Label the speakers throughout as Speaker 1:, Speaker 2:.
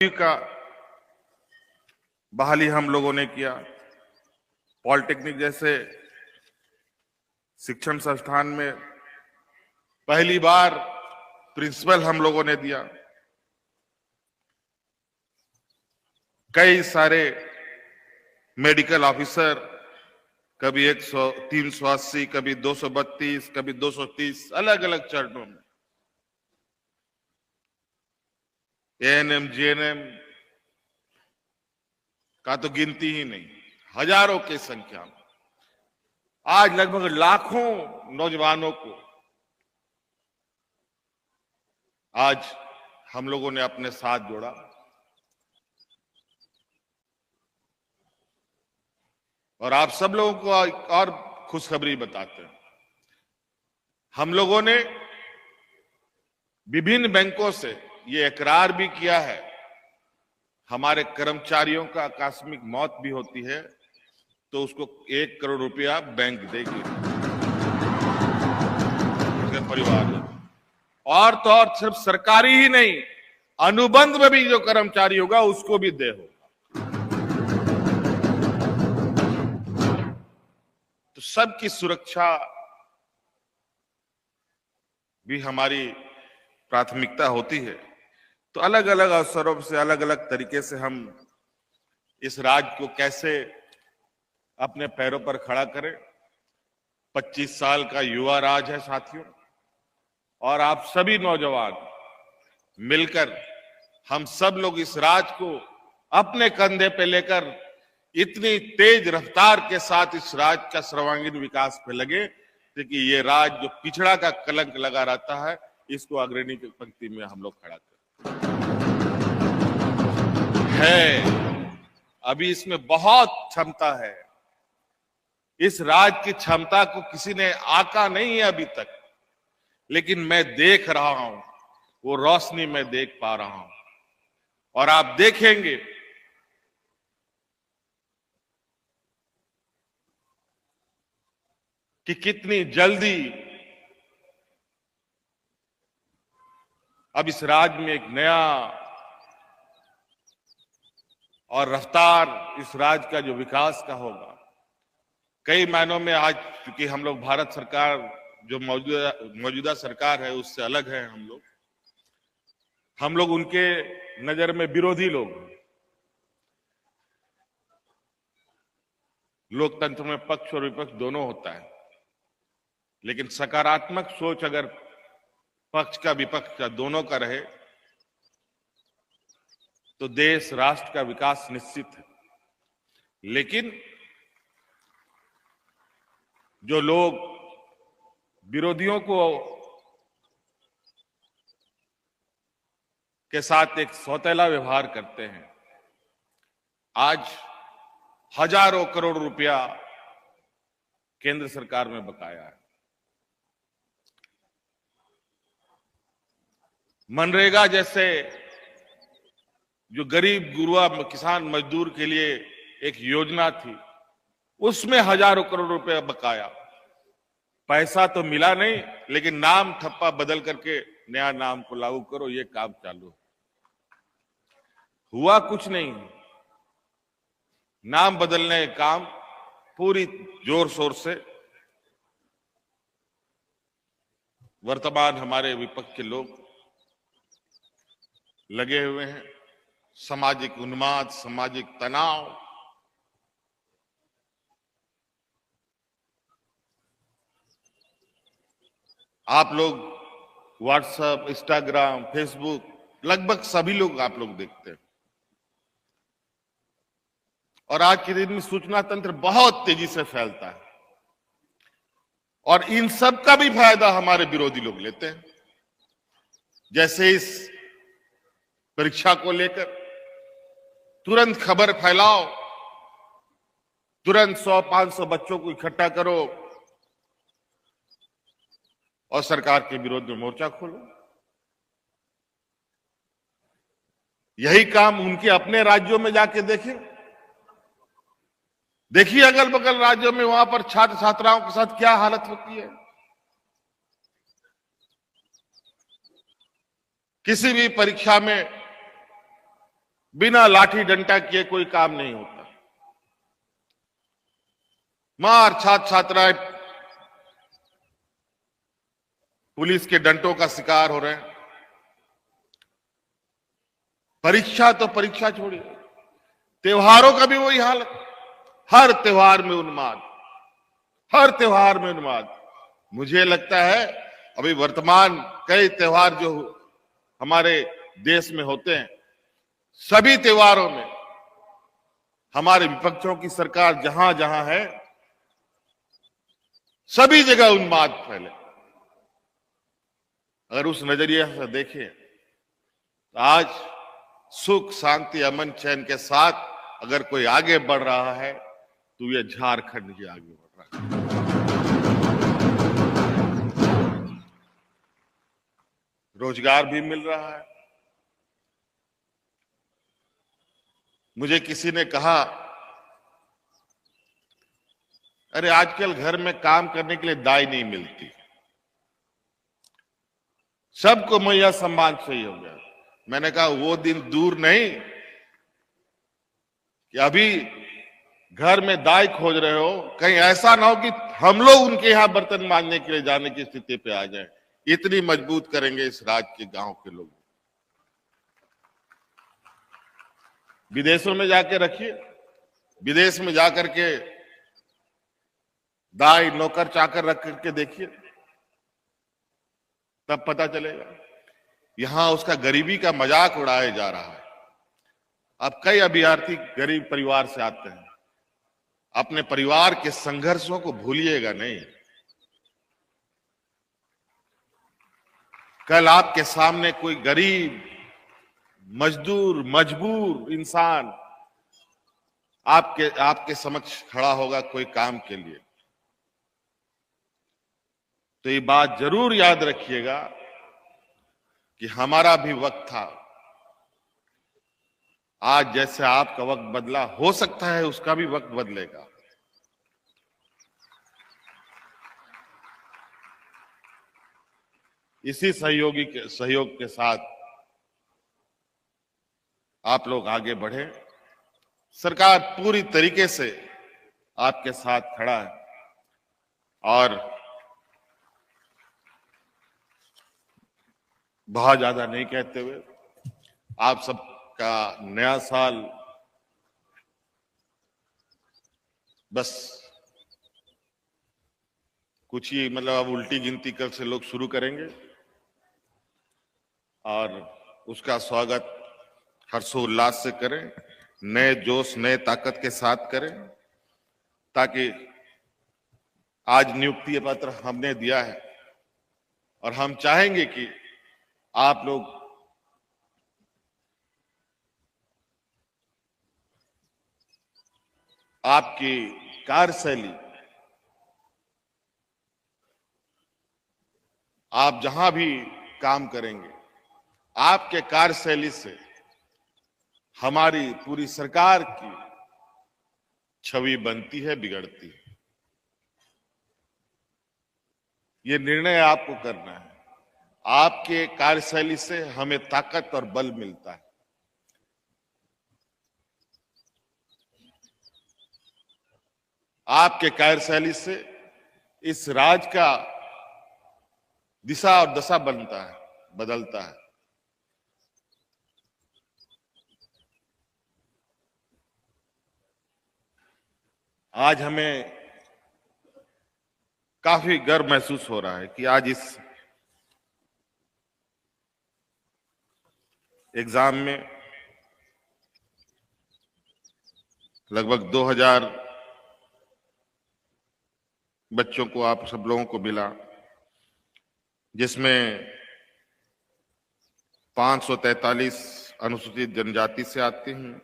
Speaker 1: का बहाली हम लोगों ने किया। पॉलिटेक्निक जैसे शिक्षण संस्थान में पहली बार प्रिंसिपल हम लोगों ने दिया। कई सारे मेडिकल ऑफिसर, कभी 380, कभी 232, कभी 230, अलग अलग चरणों में। एएनएम, जीएनएम का तो गिनती ही नहीं, हजारों की संख्या में आज लगभग लाखों नौजवानों को आज हम लोगों ने अपने साथ जोड़ा। और आप सब लोगों को और खुशखबरी बताते हैं, हम लोगों ने विभिन्न बैंकों से ये इकरार भी किया है, हमारे कर्मचारियों का आकस्मिक मौत भी होती है तो उसको 1 करोड़ रुपया बैंक देगी उसके परिवार में। और तो और सिर्फ सरकारी ही नहीं, अनुबंध में भी जो कर्मचारी होगा उसको भी दे होगा। तो सबकी सुरक्षा भी हमारी प्राथमिकता होती है। तो अलग अलग अवसरों से, अलग अलग तरीके से हम इस राज्य को कैसे अपने पैरों पर खड़ा करें। 25 साल का युवा राज है साथियों, और आप सभी नौजवान मिलकर हम सब लोग इस राज को अपने कंधे पे लेकर इतनी तेज रफ्तार के साथ इस राज्य का सर्वांगीण विकास पे लगे कि ये राज्य जो पिछड़ा का कलंक लगा रहता है, इसको अग्रणी की पंक्ति में हम लोग खड़ा करें। अभी इसमें बहुत क्षमता है। इस राज्य की क्षमता को किसी ने आका नहीं है अभी तक, लेकिन मैं देख रहा हूं, वो रोशनी मैं देख पा रहा हूं। और आप देखेंगे कि कितनी जल्दी अब इस राज्य में एक नया और रफ्तार इस राज्य का जो विकास का होगा। कई मायनों में आज क्योंकि हम लोग भारत सरकार जो मौजूदा सरकार है उससे अलग है, हम लोग उनके नजर में विरोधी लोग हैं। लोकतंत्र में पक्ष और विपक्ष दोनों होता है, लेकिन सकारात्मक सोच अगर पक्ष का विपक्ष का दोनों का रहे तो देश राष्ट्र का विकास निश्चित है। लेकिन जो लोग विरोधियों को के साथ एक सौतेला व्यवहार करते हैं, आज हजारों करोड़ रुपया केंद्र सरकार में बकाया है। मनरेगा जैसे जो गरीब गुरुआ किसान मजदूर के लिए एक योजना थी, उसमें हजारों करोड़ रुपया बकाया। पैसा तो मिला नहीं, लेकिन नाम ठप्पा बदल करके नया नाम को लागू करो, ये काम चालू हुआ कुछ नहीं। नाम बदलने का काम पूरी जोर शोर से वर्तमान हमारे विपक्ष के लोग लगे हुए हैं। सामाजिक उन्माद, सामाजिक तनाव, आप लोग व्हाट्सएप, इंस्टाग्राम, फेसबुक, लगभग सभी लोग आप लोग देखते हैं। और आज के दिन में सूचना तंत्र बहुत तेजी से फैलता है, और इन सब का भी फायदा हमारे विरोधी लोग लेते हैं। जैसे इस परीक्षा को लेकर तुरंत खबर फैलाओ, तुरंत 100-500 बच्चों को इकट्ठा करो और सरकार के विरोध में मोर्चा खोलो। यही काम उनके अपने राज्यों में जाके देखिए अगल बगल राज्यों में, वहां पर छात्र छात्राओं के साथ क्या हालत होती है। किसी भी परीक्षा में बिना लाठी डंडा किए कोई काम नहीं होता। मार छात्राएं पुलिस के डंडों का शिकार हो रहे हैं। परीक्षा तो परीक्षा छोड़िए, त्योहारों का भी वही हाल है। हर त्योहार में उन्माद, हर त्योहार में उन्माद। मुझे लगता है अभी वर्तमान कई त्योहार जो हमारे देश में होते हैं, सभी त्योहारों में हमारे विपक्षों की सरकार जहां जहां है, सभी जगह उन्माद फैले। अगर उस नजरिए से देखें तो आज सुख शांति अमन चैन के साथ अगर कोई आगे बढ़ रहा है तो ये झारखंड ही आगे बढ़ रहा है। रोजगार भी मिल रहा है। मुझे किसी ने कहा, अरे आजकल घर में काम करने के लिए दाई नहीं मिलती, सबको मैया सम्मान चाहिए हो गया। मैंने कहा वो दिन दूर नहीं कि अभी घर में दाई खोज रहे हो, कहीं ऐसा ना हो कि हम लोग उनके यहां बर्तन मांजने के लिए जाने की स्थिति पे आ जाए। इतनी मजबूत करेंगे इस राज्य के गांव के लोग। विदेशों में जाके रखिए, विदेश में जाकर के दाई नौकर चाकर रख करके देखिए, तब पता चलेगा। यहां उसका गरीबी का मजाक उड़ाया जा रहा है। अब कई अभ्यर्थी गरीब परिवार से आते हैं, अपने परिवार के संघर्षों को भूलिएगा नहीं। कल आपके सामने कोई गरीब मजदूर मजबूर इंसान आपके समक्ष खड़ा होगा कोई काम के लिए, तो ये बात जरूर याद रखिएगा कि हमारा भी वक्त था। आज जैसे आपका वक्त बदला, हो सकता है उसका भी वक्त बदलेगा। इसी सहयोग के साथ आप लोग आगे बढ़े। सरकार पूरी तरीके से आपके साथ खड़ा है और बहुत ज्यादा नहीं कहते हुए, आप सबका नया साल बस कुछ ही मतलब अब उल्टी गिनती कल से लोग शुरू करेंगे और उसका स्वागत हर्षोल्लास से करें, नए जोश नए ताकत के साथ करें, ताकि आज नियुक्ति पत्र हमने दिया है और हम चाहेंगे कि आप लोग आपकी कार्यशैली, आप जहां भी काम करेंगे, आपके कार्यशैली से हमारी पूरी सरकार की छवि बनती है, बिगड़ती है। ये निर्णय आपको करना है। आपके कार्यशैली से हमें ताकत और बल मिलता है। आपके कार्यशैली से इस राज्य का दिशा और दशा बनता है, बदलता है। आज हमें काफी गर्व महसूस हो रहा है कि आज इस एग्जाम में लगभग 2000 बच्चों को, आप सब लोगों को मिला, जिसमें 543 अनुसूचित जनजाति से आते हैं,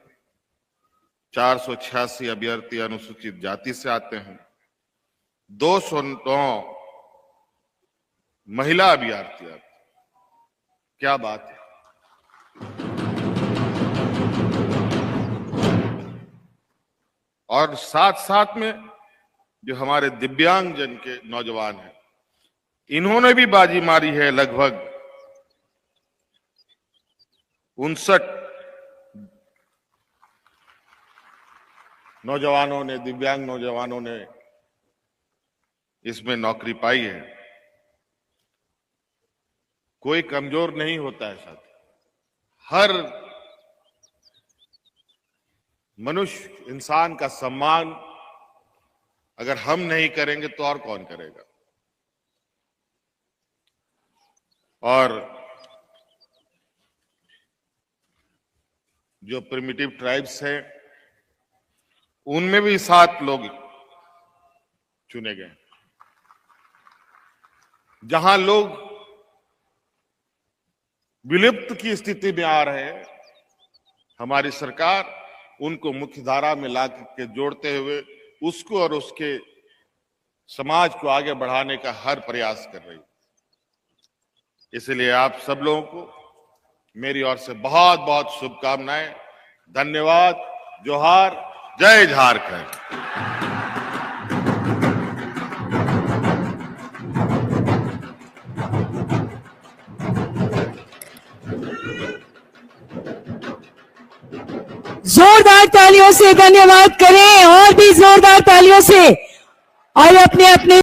Speaker 1: 486 अभ्यर्थी अनुसूचित जाति से आते हैं, 209 महिला अभ्यर्थी आते। क्या बात है। और साथ साथ में जो हमारे दिव्यांग जन के नौजवान हैं, इन्होंने भी बाजी मारी है। लगभग 59 नौजवानों ने, दिव्यांग नौजवानों ने इसमें नौकरी पाई है। कोई कमजोर नहीं होता है साथी। हर मनुष्य, इंसान का सम्मान अगर हम नहीं करेंगे तो और कौन करेगा। और जो प्रिमिटिव ट्राइब्स हैं उनमें भी 7 लोग चुने गए। जहां लोग विलुप्त की स्थिति में आ रहे हैं, हमारी सरकार उनको मुख्य धारा में ला के जोड़ते हुए उसको और उसके समाज को आगे बढ़ाने का हर प्रयास कर रही है। इसलिए आप सब लोगों को मेरी ओर से बहुत बहुत शुभकामनाएं। धन्यवाद। जोहार। जय झारखंड।
Speaker 2: जोरदार तालियों से धन्यवाद करें, और भी जोरदार तालियों से। और अपने अपने